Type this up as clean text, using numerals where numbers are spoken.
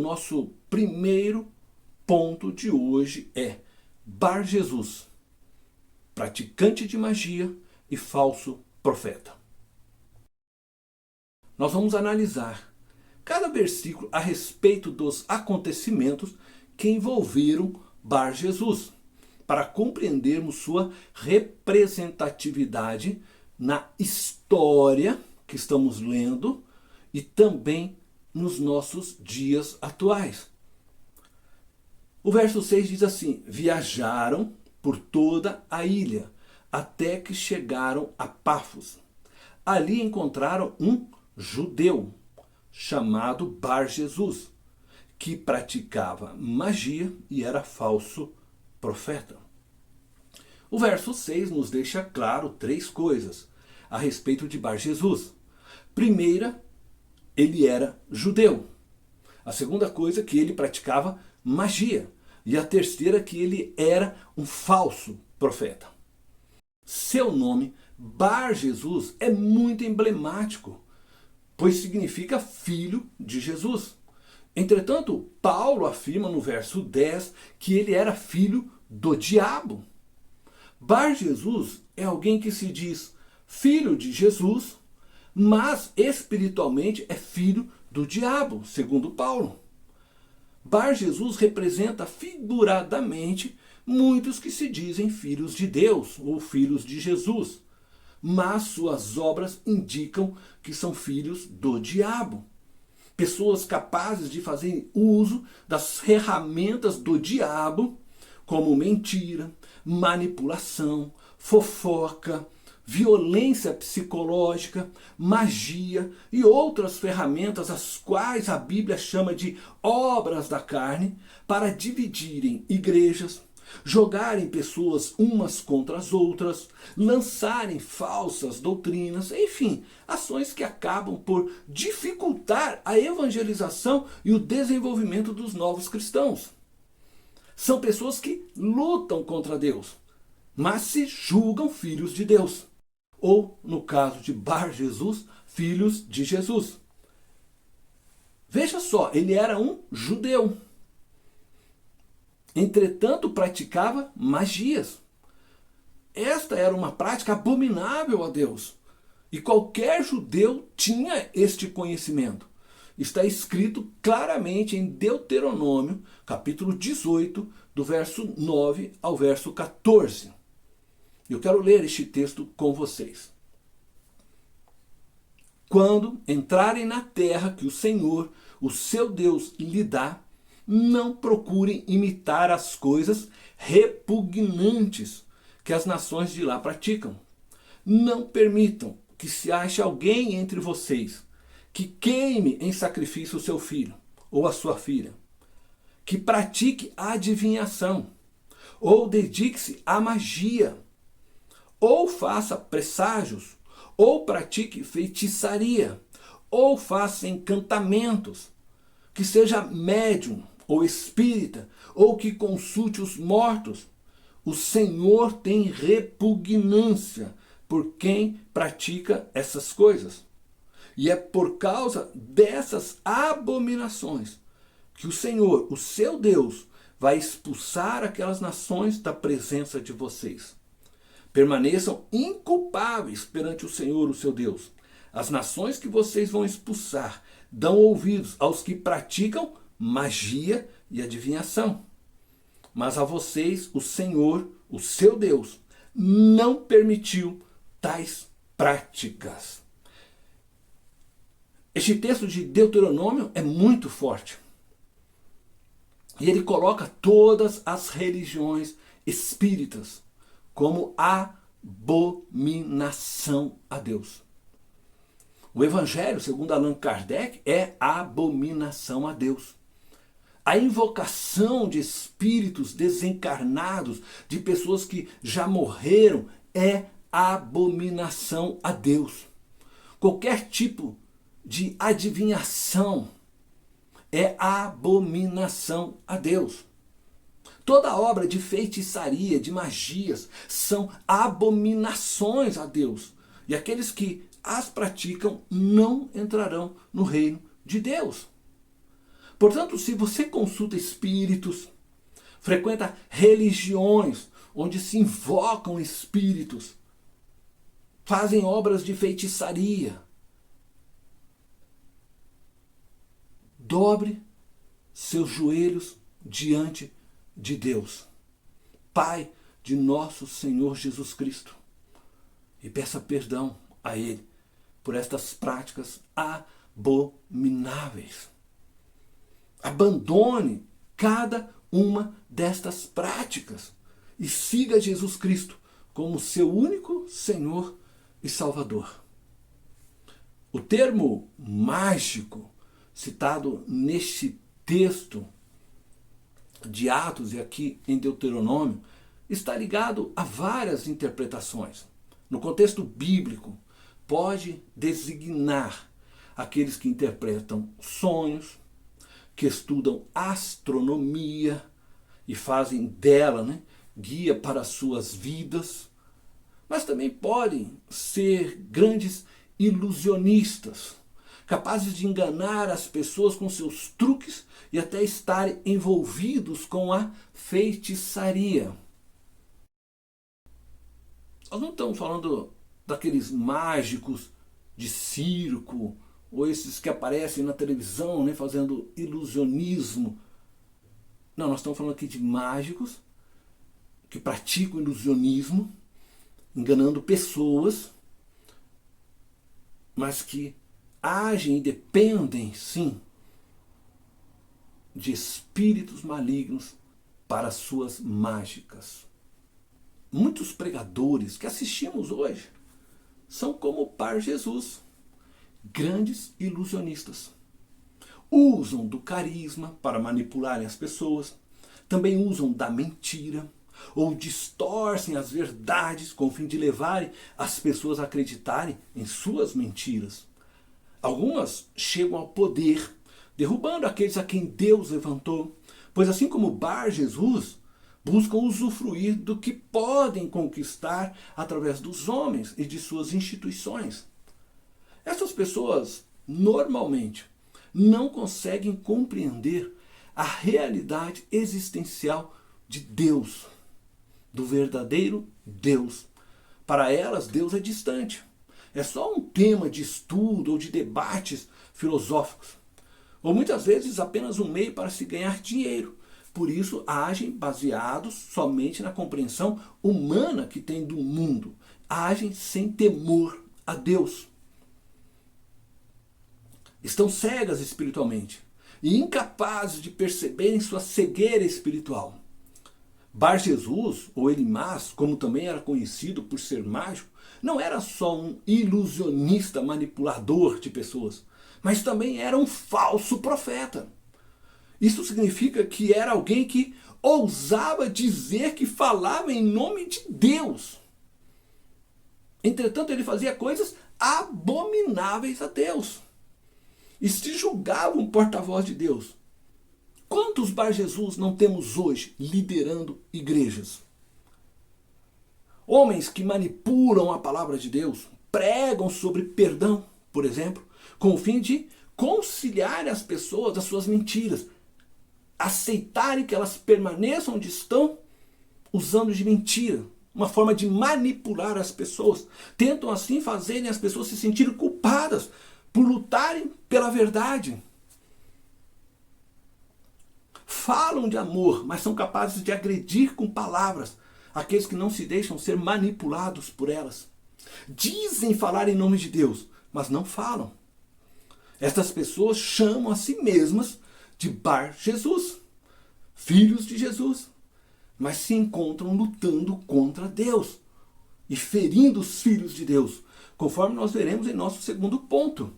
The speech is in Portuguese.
nosso primeiro ponto de hoje é Bar Jesus, praticante de magia e falso profeta. Nós vamos analisar cada versículo a respeito dos acontecimentos que envolveram Bar Jesus, para compreendermos sua representatividade na história que estamos lendo e também nos nossos dias atuais. O verso 6 diz assim: viajaram por toda a ilha, até que chegaram a Pafos. Ali encontraram um judeu, chamado Bar Jesus, que praticava magia e era falso profeta. O verso 6 nos deixa claro 3 coisas a respeito de Bar Jesus. Primeira, ele era judeu. A segunda coisa, que ele praticava magia. E a terceira, que ele era um falso profeta. Seu nome, Bar Jesus, é muito emblemático, pois significa filho de Jesus. Entretanto, Paulo afirma no verso 10 que ele era filho do diabo. Bar Jesus é alguém que se diz filho de Jesus, mas espiritualmente é filho do diabo, segundo Paulo. Bar Jesus representa figuradamente muitos que se dizem filhos de Deus ou filhos de Jesus, mas suas obras indicam que são filhos do diabo. Pessoas capazes de fazer uso das ferramentas do diabo, como mentira, manipulação, fofoca, violência psicológica, magia e outras ferramentas, as quais a Bíblia chama de obras da carne, para dividirem igrejas, jogarem pessoas umas contra as outras, lançarem falsas doutrinas, enfim, ações que acabam por dificultar a evangelização e o desenvolvimento dos novos cristãos. São pessoas que lutam contra Deus, mas se julgam filhos de Deus. Ou, no caso de Bar Jesus, filhos de Jesus. Veja só, ele era um judeu. Entretanto, praticava magias. Esta era uma prática abominável a Deus. E qualquer judeu tinha este conhecimento. Está escrito claramente em Deuteronômio, capítulo 18, do verso 9 ao verso 14. Eu quero ler este texto com vocês. Quando entrarem na terra que o Senhor, o seu Deus, lhe dá, não procurem imitar as coisas repugnantes que as nações de lá praticam. Não permitam que se ache alguém entre vocês que queime em sacrifício o seu filho ou a sua filha, que pratique a adivinhação, ou dedique-se à magia, ou faça presságios, ou pratique feitiçaria, ou faça encantamentos, que seja médium ou espírita, ou que consulte os mortos. O Senhor tem repugnância por quem pratica essas coisas. E é por causa dessas abominações que o Senhor, o seu Deus, vai expulsar aquelas nações da presença de vocês. Permaneçam inculpáveis perante o Senhor, o seu Deus. As nações que vocês vão expulsar dão ouvidos aos que praticam magia e adivinhação. Mas a vocês, o Senhor, o seu Deus, não permitiu tais práticas. Este texto de Deuteronômio é muito forte. E ele coloca todas as religiões espíritas como abominação a Deus. O Evangelho, segundo Allan Kardec, é abominação a Deus. A invocação de espíritos desencarnados, de pessoas que já morreram, é abominação a Deus. Qualquer tipo de adivinhação é abominação a Deus. Toda obra de feitiçaria, de magias, são abominações a Deus. E aqueles que as praticam não entrarão no reino de Deus. Portanto, se você consulta espíritos, frequenta religiões onde se invocam espíritos, fazem obras de feitiçaria, dobre seus joelhos diante de Deus, Pai de nosso Senhor Jesus Cristo, e peça perdão a Ele por estas práticas abomináveis. Abandone cada uma destas práticas e siga Jesus Cristo como seu único Senhor e Salvador. O termo mágico citado neste texto de Atos e aqui em Deuteronômio está ligado a várias interpretações. No contexto bíblico, pode designar aqueles que interpretam sonhos, que estudam astronomia e fazem dela, guia para as suas vidas, mas também podem ser grandes ilusionistas, capazes de enganar as pessoas com seus truques e até estarem envolvidos com a feitiçaria. Nós não estamos falando daqueles mágicos de circo, ou esses que aparecem na televisão, fazendo ilusionismo. Não, nós estamos falando aqui de mágicos que praticam ilusionismo, enganando pessoas, mas que agem e dependem, sim, de espíritos malignos para suas mágicas. Muitos pregadores que assistimos hoje são como o Bar Jesus, grandes ilusionistas. Usam do carisma para manipularem as pessoas, também usam da mentira, ou distorcem as verdades com o fim de levarem as pessoas a acreditarem em suas mentiras. Algumas chegam ao poder, derrubando aqueles a quem Deus levantou, pois assim como Bar Jesus, buscam usufruir do que podem conquistar através dos homens e de suas instituições. Essas pessoas, normalmente, não conseguem compreender a realidade existencial de Deus, do verdadeiro Deus. Para elas, Deus é distante. É só um tema de estudo ou de debates filosóficos. Ou muitas vezes apenas um meio para se ganhar dinheiro. Por isso, agem baseados somente na compreensão humana que têm do mundo. Agem sem temor a Deus. Estão cegas espiritualmente e incapazes de perceberem sua cegueira espiritual. Bar Jesus, ou Elimas, como também era conhecido por ser mágico, não era só um ilusionista manipulador de pessoas, mas também era um falso profeta. Isso significa que era alguém que ousava dizer que falava em nome de Deus. Entretanto, ele fazia coisas abomináveis a Deus. E se julgava um porta-voz de Deus. Quantos Bar Jesus não temos hoje liderando igrejas? Homens que manipulam a palavra de Deus, pregam sobre perdão, por exemplo, com o fim de conciliar as pessoas das suas mentiras, aceitarem que elas permaneçam onde estão, usando de mentira, uma forma de manipular as pessoas. Tentam assim fazerem as pessoas se sentirem culpadas por lutarem pela verdade. Falam de amor, mas são capazes de agredir com palavras aqueles que não se deixam ser manipulados por elas. Dizem falar em nome de Deus, mas não falam. Estas pessoas chamam a si mesmas de Bar Jesus, filhos de Jesus, mas se encontram lutando contra Deus e ferindo os filhos de Deus, conforme nós veremos em nosso segundo ponto.